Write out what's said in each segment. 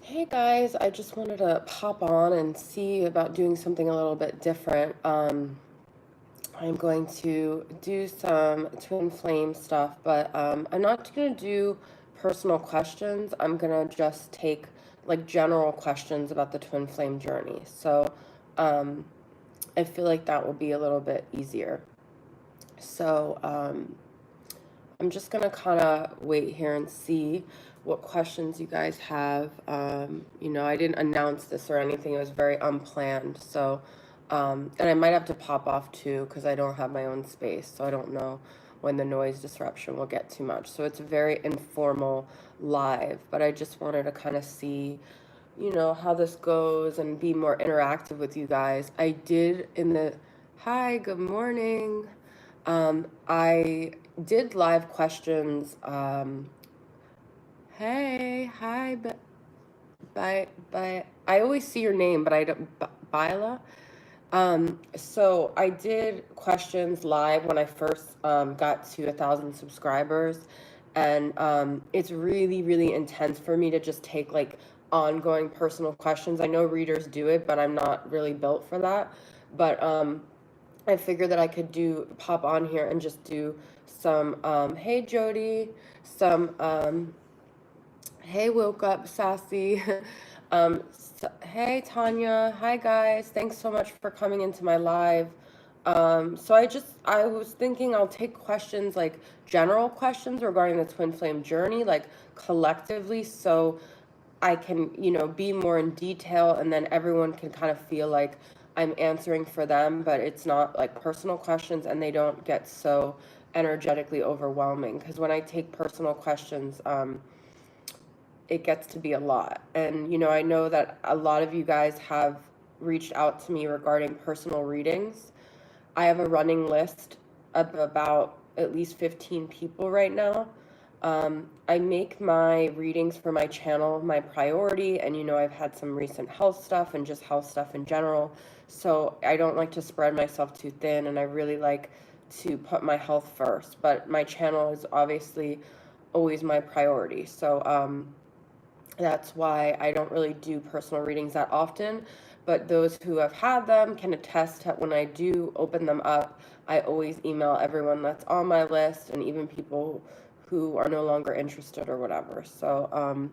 Hey guys, I just wanted to pop on and see about doing something a little bit different. I'm going to do some twin flame stuff, but I'm not going to do personal questions. I'm going to just take like general questions about the twin flame journey. So um, I feel like that will be a little bit easier. So I'm just gonna kind of wait here and see what questions you guys have. I didn't announce this or anything. It was very unplanned. So, and I might have to pop off too because I don't have my own space. So I don't know when the noise disruption will get too much. So it's very informal live, but I just wanted to kind of see, how this goes and be more interactive with you guys. I did hi, good morning. I did live questions. Hey, hi, I always see your name, but I don't, Bila. So I did questions live when I first got to 1,000 subscribers, and it's really, really intense for me to just take like ongoing personal questions. I know readers do it, but I'm not really built for that. But I figured that I could pop on here and just do some, hey Jody, some, hey woke up sassy, hey Tanya, hi guys, thanks so much for coming into my live. So I was thinking I'll take questions like general questions regarding the twin flame journey, like collectively, so I can, be more in detail and then everyone can kind of feel like I'm answering for them, but it's not like personal questions and they don't get so energetically overwhelming. Because when I take personal questions, it gets to be a lot. And, I know that a lot of you guys have reached out to me regarding personal readings. I have a running list of about at least 15 people right now. I make my readings for my channel my priority, and I've had some recent health stuff and just health stuff in general. So I don't like to spread myself too thin, and I really like to put my health first. But my channel is obviously always my priority. So that's why I don't really do personal readings that often, but those who have had them can attest that when I do open them up, I always email everyone that's on my list and even people who are no longer interested or whatever. So,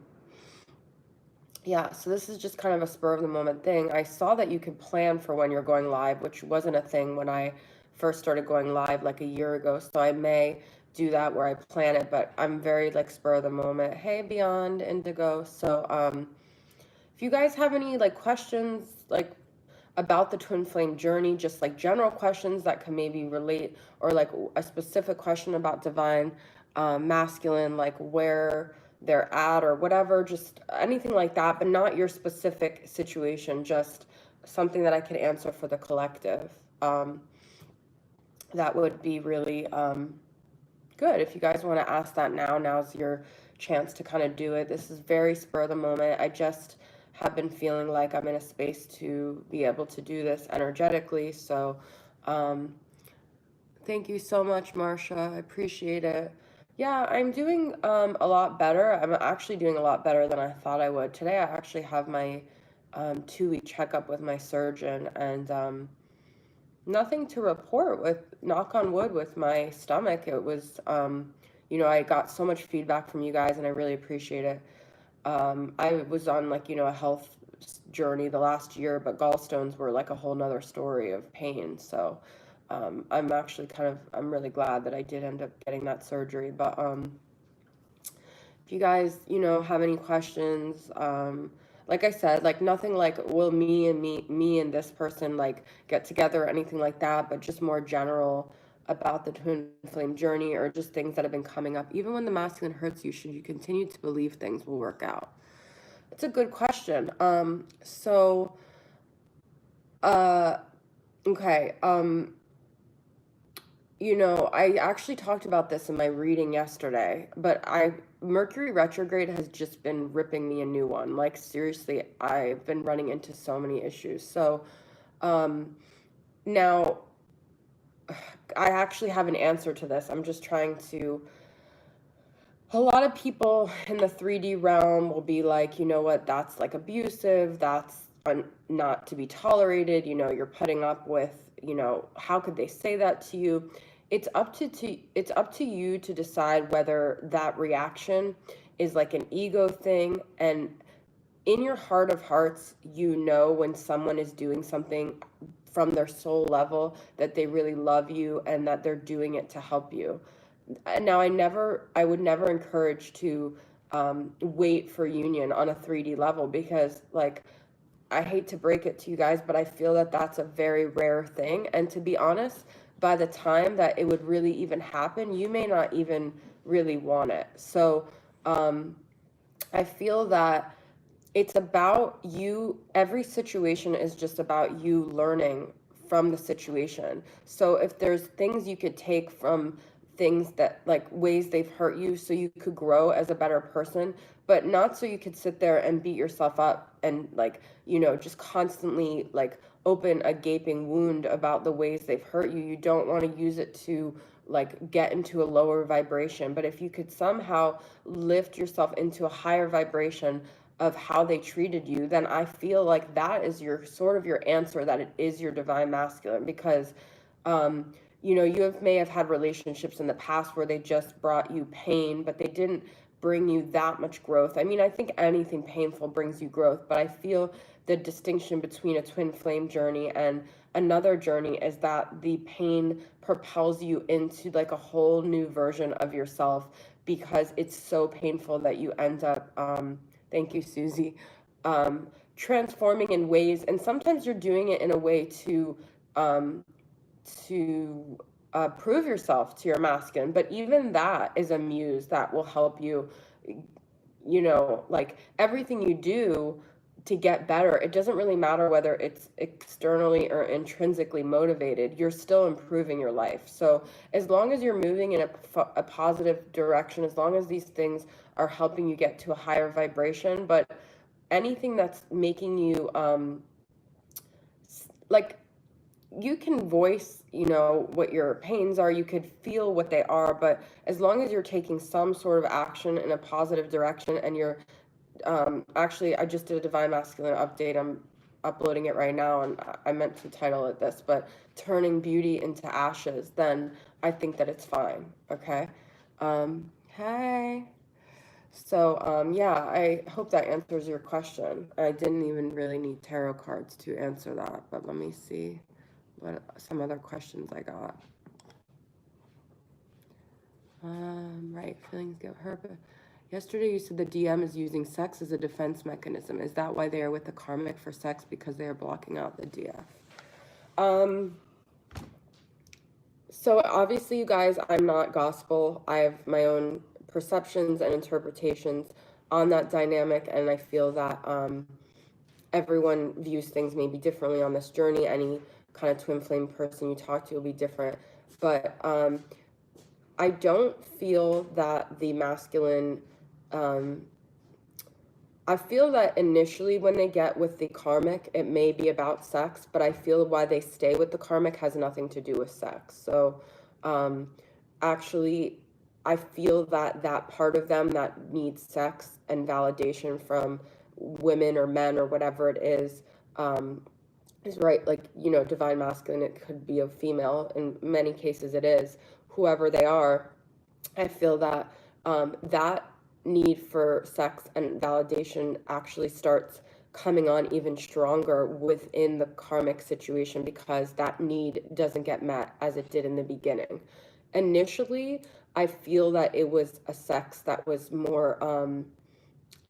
yeah, so this is just kind of a spur of the moment thing. I saw that you could plan for when you're going live, which wasn't a thing when I first started going live like a year ago. So I may do that where I plan it, but I'm very like spur of the moment. Hey, Beyond Indigo. So if you guys have any like questions like about the twin flame journey, just like general questions that can maybe relate, or like a specific question about divine masculine, like where they're at or whatever, just anything like that, but not your specific situation, just something that I could answer for the collective. That would be really good. If you guys want to ask that now, now's your chance to kind of do it. This is very spur of the moment. I just have been feeling like I'm in a space to be able to do this energetically. So, thank you so much, Marsha. I appreciate it. Yeah, I'm doing a lot better. I'm actually doing a lot better than I thought I would. Today, I actually have my 2-week checkup with my surgeon, and nothing to report with, knock on wood, with my stomach. It was, I got so much feedback from you guys and I really appreciate it. I was on like, a health journey the last year, but gallstones were like a whole nother story of pain. So, I'm actually I'm really glad that I did end up getting that surgery. But, if you guys, have any questions, like I said, like nothing like will me and this person like get together or anything like that, but just more general about the twin flame journey or just things that have been coming up. Even when the masculine hurts you, should you continue to believe things will work out? It's a good question. Uh, okay. I actually talked about this in my reading yesterday, but Mercury retrograde has just been ripping me a new one. Like seriously, I've been running into so many issues. So, now I actually have an answer to this. I'm just trying to a lot of people in the 3D realm will be like, you know what, that's like abusive, that's not to be tolerated, you're putting up with, how could they say that to you? It's up to you to decide whether that reaction is like an ego thing, and in your heart of hearts, when someone is doing something from their soul level, that they really love you and that they're doing it to help you. Now, I would never encourage to wait for union on a 3D level, because, like, I hate to break it to you guys, but I feel that that's a very rare thing. And to be honest, by the time that it would really even happen, you may not even really want it. So I feel that it's about you. Every situation is just about you learning from the situation. So if there's things you could take from things, that like ways they've hurt you, so you could grow as a better person, but not so you could sit there and beat yourself up and, like, just constantly, like, open a gaping wound about the ways they've hurt you. You don't want to use it to, like, get into a lower vibration. But if you could somehow lift yourself into a higher vibration of how they treated you, then I feel like that is your sort of your answer, that it is your divine masculine. Because may have had relationships in the past where they just brought you pain, but they didn't bring you that much growth. I mean, I think anything painful brings you growth, but I feel the distinction between a twin flame journey and another journey is that the pain propels you into, like, a whole new version of yourself, because it's so painful that you end up thank you, Susie. Transforming in ways, and sometimes you're doing it in a way um, to prove yourself to your masculine. But even that is a muse that will help you. Like, everything you do to get better, it doesn't really matter whether it's externally or intrinsically motivated. You're still improving your life. So as long as you're moving in a positive direction, as long as these things are helping you get to a higher vibration. But anything that's making you like, you can voice, what your pains are, you could feel what they are, but as long as you're taking some sort of action in a positive direction, and you're actually, I just did a divine masculine update. I'm uploading it right now, and I meant to title it this, but turning beauty into ashes, then I think that it's fine. Okay. Hey. So, yeah, I hope that answers your question. I didn't even really need tarot cards to answer that, but let me see what some other questions I got. Right, feelings get hurt. But yesterday you said the DM is using sex as a defense mechanism. Is that why they are with the karmic for sex, because they are blocking out the DF? So obviously, you guys, I'm not gospel. I have my own perceptions and interpretations on that dynamic, and I feel that everyone views things maybe differently on this journey. Any kind of twin flame person you talk to will be different. But I don't feel that the masculine, I feel that initially when they get with the karmic, it may be about sex, but I feel why they stay with the karmic has nothing to do with sex. So actually, I feel that that part of them that needs sex and validation from women or men or whatever it is right. Like, divine masculine, it could be a female. In many cases it is. Whoever they are, I feel that that need for sex and validation actually starts coming on even stronger within the karmic situation, because that need doesn't get met as it did in the beginning. Initially, I feel that it was a sex that was more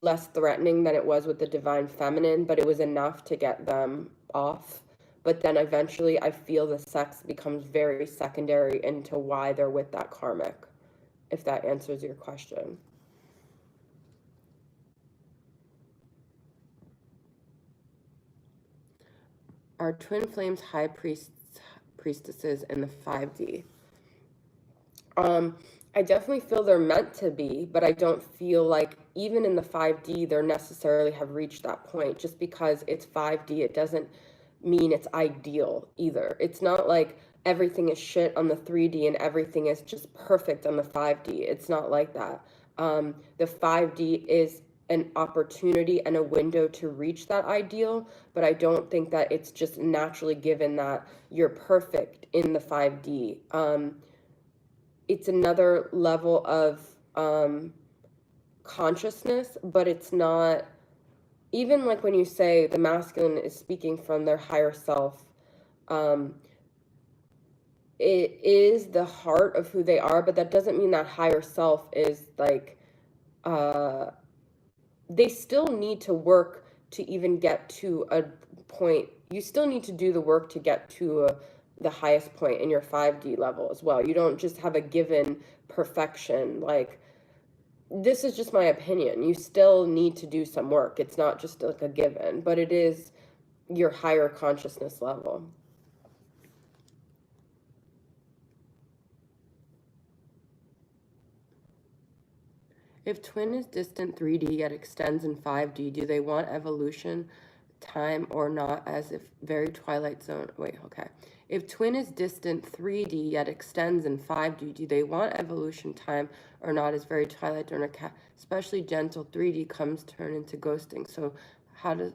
less threatening than it was with the divine feminine, but it was enough to get them off. But then eventually I feel the sex becomes very secondary into why they're with that karmic, if that answers your question. Are twin flames high priestesses in the 5D? I definitely feel they're meant to be, but I don't feel like even in the 5D they're necessarily have reached that point. Just because it's 5D, it doesn't mean it's ideal either. It's not like everything is shit on the 3D and everything is just perfect on the 5D. It's not like that. The 5D is an opportunity and a window to reach that ideal, but I don't think that it's just naturally given that you're perfect in the 5D. It's another level of consciousness, but it's not, even like when you say the masculine is speaking from their higher self, it is the heart of who they are, but that doesn't mean that higher self is like, they still need to work to even get to a point. You still need to do the work to get to the highest point in your 5D level as well. You don't just have a given perfection. Like, this is just my opinion. You still need to do some work. It's not just like a given, but it is your higher consciousness level. If twin is distant 3D yet extends in 5D, do they want evolution, time, or not, as if very Twilight Zone? Wait, okay. If twin is distant 3D yet extends in 5D, do they want evolution, time, or not, as very Twilight Zone, especially gentle 3D comes turn into ghosting? So how does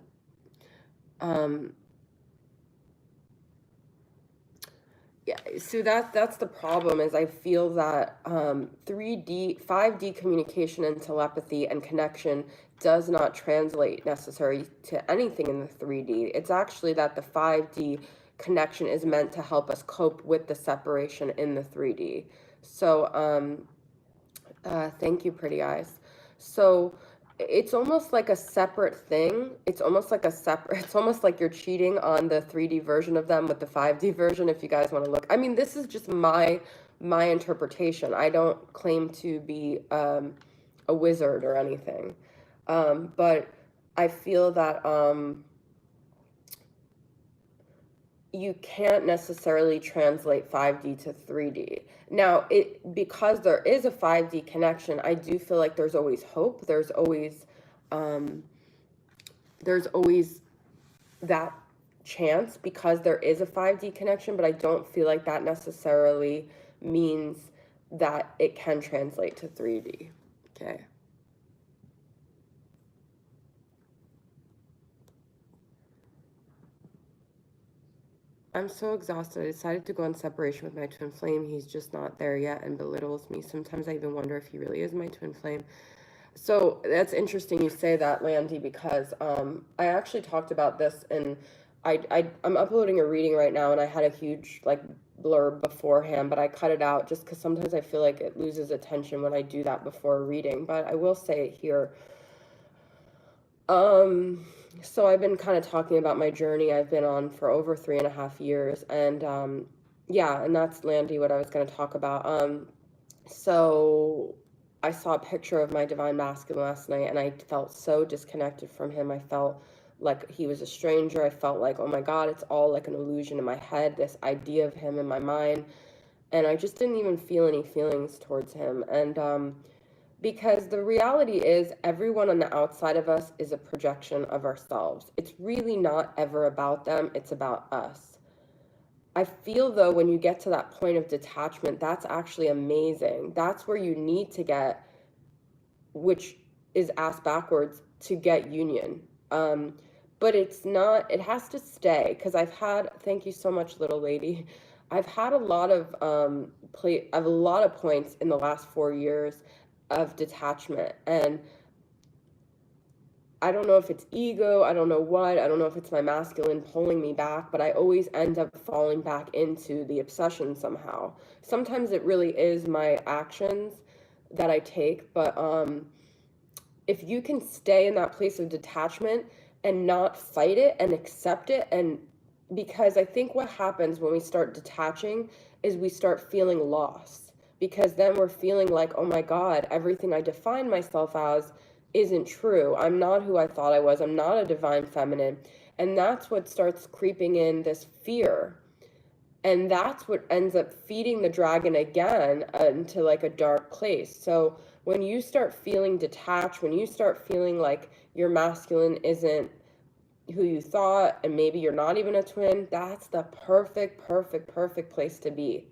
yeah, so that's the problem, is I feel that 3D, 5D communication and telepathy and connection does not translate necessarily to anything in the 3D. It's actually that the 5D connection is meant to help us cope with the separation in the 3D. So thank you, pretty eyes. So it's almost like a separate thing. It's almost like it's almost like you're cheating on the 3D version of them with the 5D version, if you guys want to look. I mean, this is just my interpretation. I don't claim to be a wizard or anything. But I feel that you can't necessarily translate 5D to 3D. Now, because there is a 5D connection, I do feel like there's always hope. There's always that chance because there is a 5D connection, but I don't feel like that necessarily means that it can translate to 3D. Okay. I'm so exhausted. I decided to go on separation with my twin flame. He's just not there yet and belittles me. Sometimes I even wonder if he really is my twin flame. So that's interesting you say that, Landy, because I actually talked about this, and I'm uploading a reading right now, and I had a huge like blurb beforehand, but I cut it out just because sometimes I feel like it loses attention when I do that before a reading. But I will say it here. So I've been kind of talking about my journey I've been on for over 3.5 years, and yeah, and that's, Landy, what I was going to talk about. So I saw a picture of my divine masculine last night, and I felt so disconnected from him. I felt like he was a stranger. I felt like, oh my God, it's all like an illusion in my head, this idea of him in my mind, and I just didn't even feel any feelings towards him. And because the reality is, everyone on the outside of us is a projection of ourselves. It's really not ever about them, it's about us. I feel, though, when you get to that point of detachment, that's actually amazing. That's where you need to get, which is asked backwards, to get union. But it's not, it has to stay, because I've had, thank you so much, little lady. I've had a lot of I have a lot of points in the last 4 years of detachment, and I don't know if it's ego, I don't know what, I don't know if it's my masculine pulling me back, but I always end up falling back into the obsession somehow. Sometimes it really is my actions that I take, but if you can stay in that place of detachment and not fight it and accept it, and because I think what happens when we start detaching is we start feeling lost, because then we're feeling like, oh my God, everything I define myself as isn't true. I'm not who I thought I was. I'm not a divine feminine. And that's what starts creeping in, this fear. And that's what ends up feeding the dragon again into like a dark place. So when you start feeling detached, when you start feeling like your masculine isn't who you thought, and maybe you're not even a twin, that's the perfect place to be.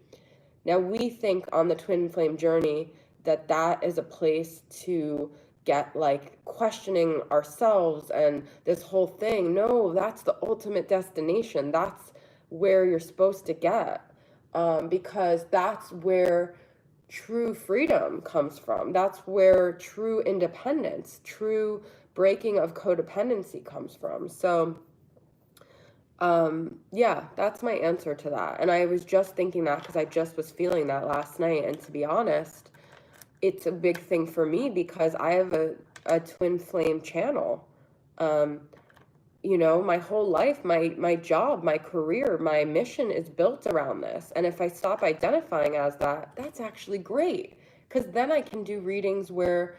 Now, we think on the twin flame journey that is a place to get like questioning ourselves and this whole thing. No, that's the ultimate destination. That's where you're supposed to get, because that's where true freedom comes from. That's where true independence, true breaking of codependency comes from. So, yeah, that's my answer to that. And I was just thinking that because I just was feeling that last night. And to be honest, it's a big thing for me because I have a twin flame channel. Um, you know, my whole life, my job, my career, my mission is built around this. And if I stop identifying as that, that's actually great. Because then I can do readings where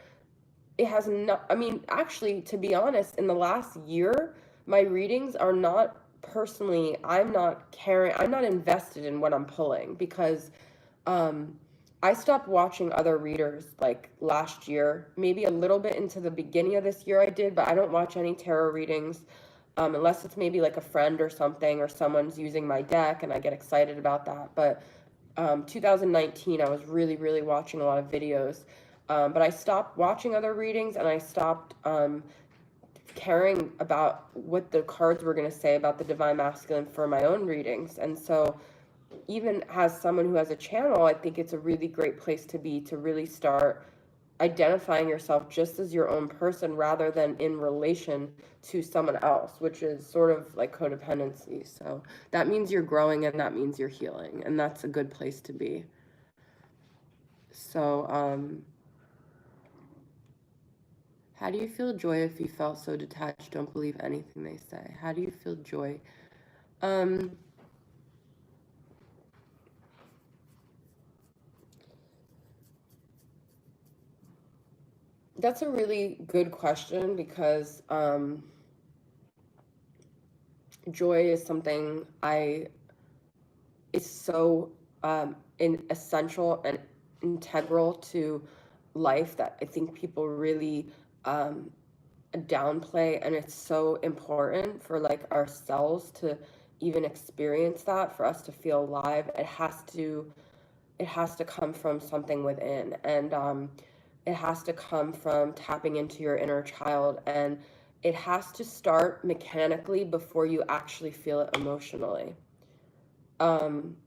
it has not, I mean, actually, to be honest, in the last year, my readings are not personally, I'm not caring, I'm not invested in what I'm pulling because um, I stopped watching other readers like last year, maybe a little bit into the beginning of this year I did, but I don't watch any tarot readings unless it's maybe like a friend or something or someone's using my deck and I get excited about that. But 2019, I was really, really watching a lot of videos. But I stopped watching other readings and I stopped caring about what the cards were going to say about the divine masculine for my own readings. And so, even as someone who has a channel, I think it's a really great place to be to really start identifying yourself just as your own person rather than in relation to someone else, which is sort of like codependency. So that means you're growing and that means you're healing, and that's a good place to be. So, how do you feel joy if you felt so detached, don't believe anything they say? How do you feel joy? That's a really good question because joy is something is so essential and integral to life that I think people really downplay, and it's so important for like ourselves to even experience that, for us to feel alive. It has to come from something within, and it has to come from tapping into your inner child, and it has to start mechanically before you actually feel it emotionally. I'm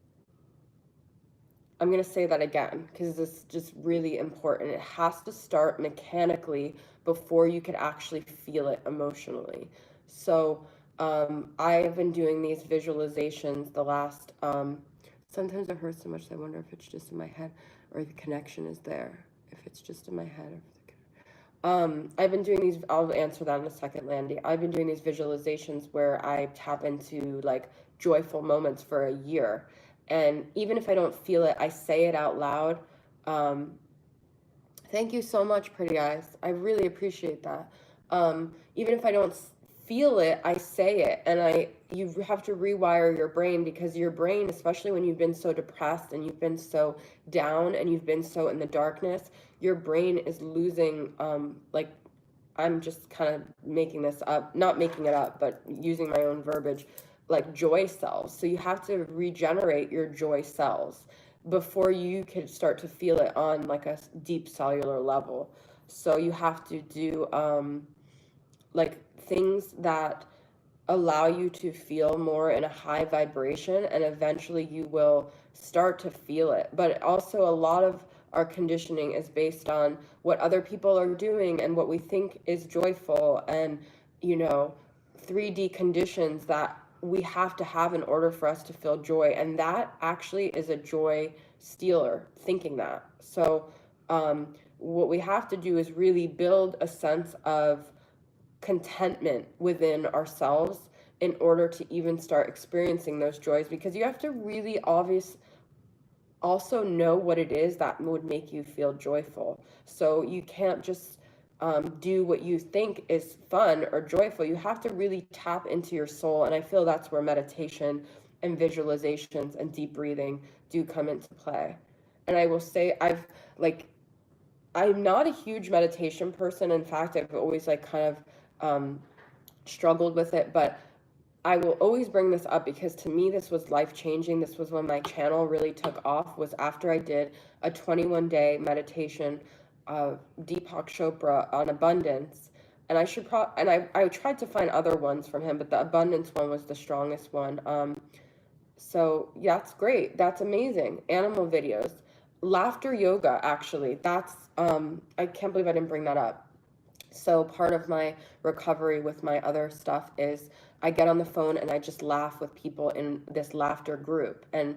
going to say that again because this is just really important. It has to start mechanically before you could actually feel it emotionally. So I've been doing these visualizations the last, sometimes it hurts so much that I wonder if it's just in my head or the connection is there. If it's just in my head. I've been doing these, I'll answer that in a second, Landy. I've been doing these visualizations where I tap into like joyful moments for a year. And even if I don't feel it, I say it out loud. Thank you so much, Pretty Eyes. I really appreciate that. Even if I don't feel it, I say it. And you have to rewire your brain, because your brain, especially when you've been so depressed and you've been so down and you've been so in the darkness, your brain is losing, like, I'm just kind of making this up, not making it up, but using my own verbiage, like joy cells. So you have to regenerate your joy cells before you can start to feel it on like a deep cellular level. So you have to do like things that allow you to feel more in a high vibration, and eventually you will start to feel it. But also a lot of our conditioning is based on what other people are doing and what we think is joyful, and 3D conditions that we have to have in order for us to feel joy, and that actually is a joy stealer, thinking that. So what we have to do is really build a sense of contentment within ourselves in order to even start experiencing those joys, because you have to really also know what it is that would make you feel joyful. So you can't just do what you think is fun or joyful. You have to really tap into your soul, and I feel that's where meditation and visualizations and deep breathing do come into play. And I will say I'm not a huge meditation person. In fact, I've always kind of struggled with it, but I will always bring this up because to me this was life-changing. This was when my channel really took off, was after I did a 21-day meditation of Deepak Chopra on abundance. And I tried to find other ones from him, but the abundance one was the strongest one. So yeah, that's great. That's amazing. Animal videos. Laughter yoga, actually. That's I can't believe I didn't bring that up. So part of my recovery with my other stuff is I get on the phone and I just laugh with people in this laughter group. And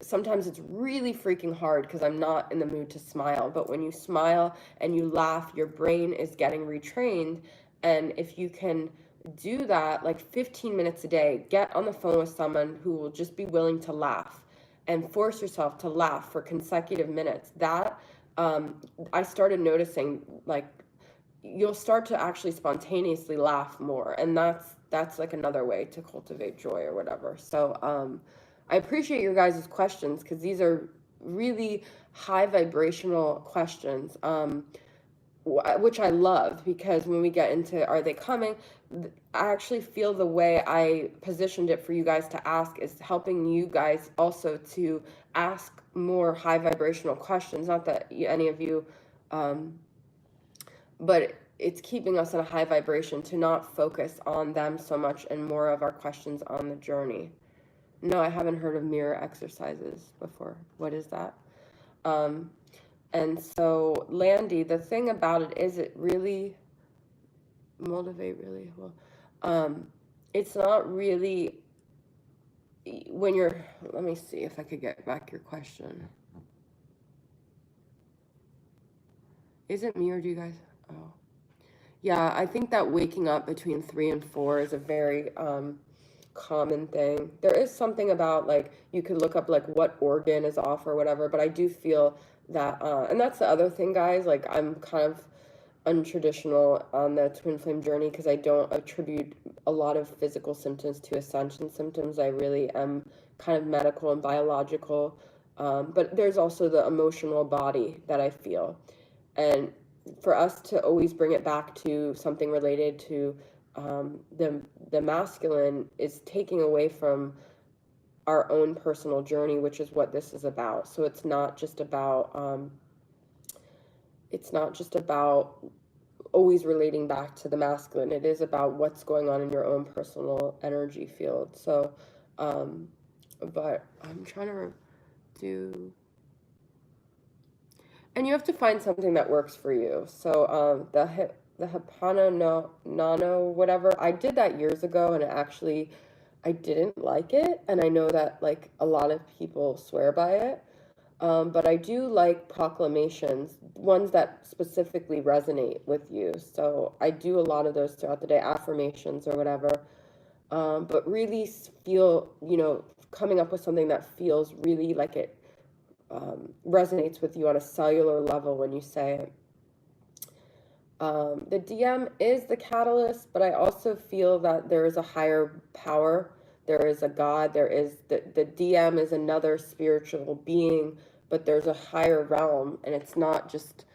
sometimes it's really freaking hard because I'm not in the mood to smile. But when you smile and you laugh, your brain is getting retrained. And if you can do that like 15 minutes a day, get on the phone with someone who will just be willing to laugh and force yourself to laugh for consecutive minutes. That I started noticing, like, you'll start to actually spontaneously laugh more, and that's like another way to cultivate joy or whatever. So I appreciate your guys' questions because these are really high vibrational questions, which I love, because when we get into are they coming, I actually feel the way I positioned it for you guys to ask is helping you guys also to ask more high vibrational questions. Not that any of you but it's keeping us in a high vibration to not focus on them so much and more of our questions on the journey. No, I haven't heard of mirror exercises before. What is that? And so, Landy, the thing about it is it really motivate really well. It's not really when you're, let me see if I could get back your question. Is it me or do you guys? Oh. Yeah, I think that waking up between 3 and 4 is a very common thing. There is something about, like, you could look up like what organ is off or whatever, but I do feel that, and that's the other thing, guys, like I'm kind of untraditional on the twin flame journey because I don't attribute a lot of physical symptoms to ascension symptoms. I really am kind of medical and biological, but there's also the emotional body that I feel. And for us to always bring it back to something related to the masculine is taking away from our own personal journey, which is what this is about. So it's not just about always relating back to the masculine. It is about what's going on in your own personal energy field. So but I'm trying to do, and you have to find something that works for you. So the Hapano Nano whatever, I did that years ago, and I didn't like it, and I know that like a lot of people swear by it. But I do like proclamations, ones that specifically resonate with you. So I do a lot of those throughout the day, affirmations or whatever. But really feel, coming up with something that feels really like it resonates with you on a cellular level when you say it. The DM is the catalyst, but I also feel that there is a higher power. There is a God. There is the DM is another spiritual being, but there's a higher realm, and it's not just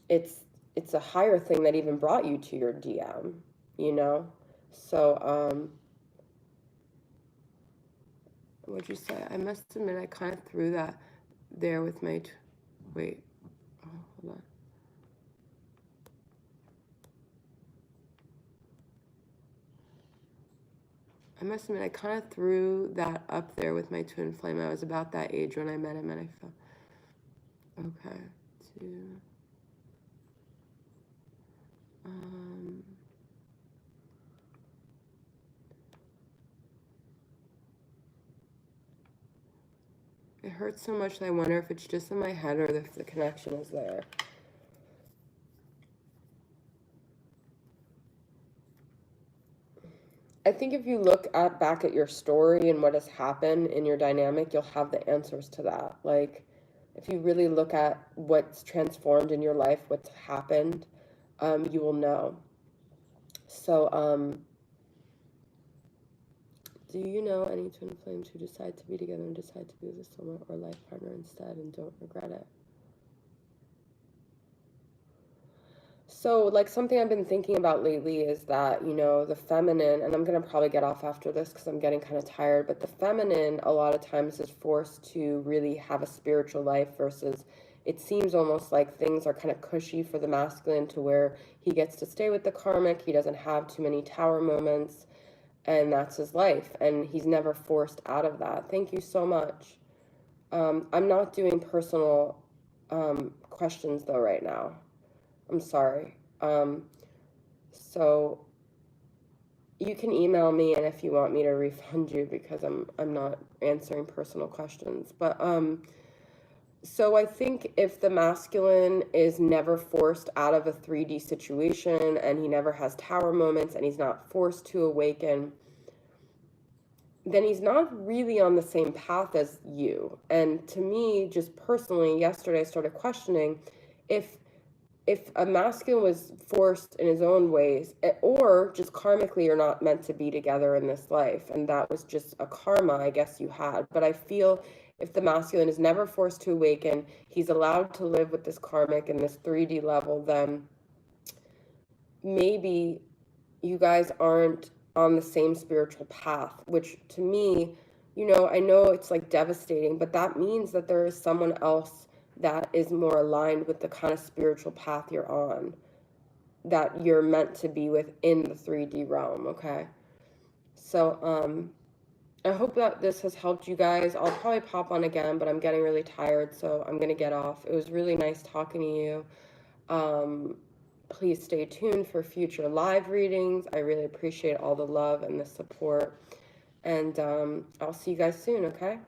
it's a higher thing that even brought you to your DM, So what'd you say? I must admit I kind of threw that there with my wait. Oh, hold on. I must admit, I kind of threw that up there with my twin flame. I was about that age when I met him, and I felt, okay, it hurts so much that I wonder if it's just in my head or if the connection is there. I think if you look back at your story and what has happened in your dynamic, you'll have the answers to that. Like, if you really look at what's transformed in your life, what's happened, you will know. So, do you know any twin flames who decide to be together and decide to be with a soulmate or life partner instead and don't regret it? So, like, something I've been thinking about lately is that, the feminine, and I'm gonna probably get off after this because I'm getting kind of tired, but the feminine a lot of times is forced to really have a spiritual life versus it seems almost like things are kind of cushy for the masculine to where he gets to stay with the karmic, he doesn't have too many tower moments, and that's his life, and he's never forced out of that. Thank you so much. I'm not doing personal questions though right now. I'm sorry. So you can email me, and if you want me to refund you because I'm not answering personal questions. But so I think if the masculine is never forced out of a 3D situation and he never has tower moments and he's not forced to awaken, then he's not really on the same path as you. And to me, just personally, yesterday I started questioning if a masculine was forced in his own ways, or just karmically you're not meant to be together in this life, and that was just a karma I guess you had. But I feel if the masculine is never forced to awaken, he's allowed to live with this karmic in this 3D level, then maybe you guys aren't on the same spiritual path, which to me, I know it's like devastating, but that means that there is someone else that is more aligned with the kind of spiritual path you're on, that you're meant to be within the 3D realm, okay? So, I hope that this has helped you guys. I'll probably pop on again, but I'm getting really tired, so I'm gonna get off. It was really nice talking to you. Um, Please stay tuned for future live readings. I really appreciate all the love and the support. And I'll see you guys soon, okay?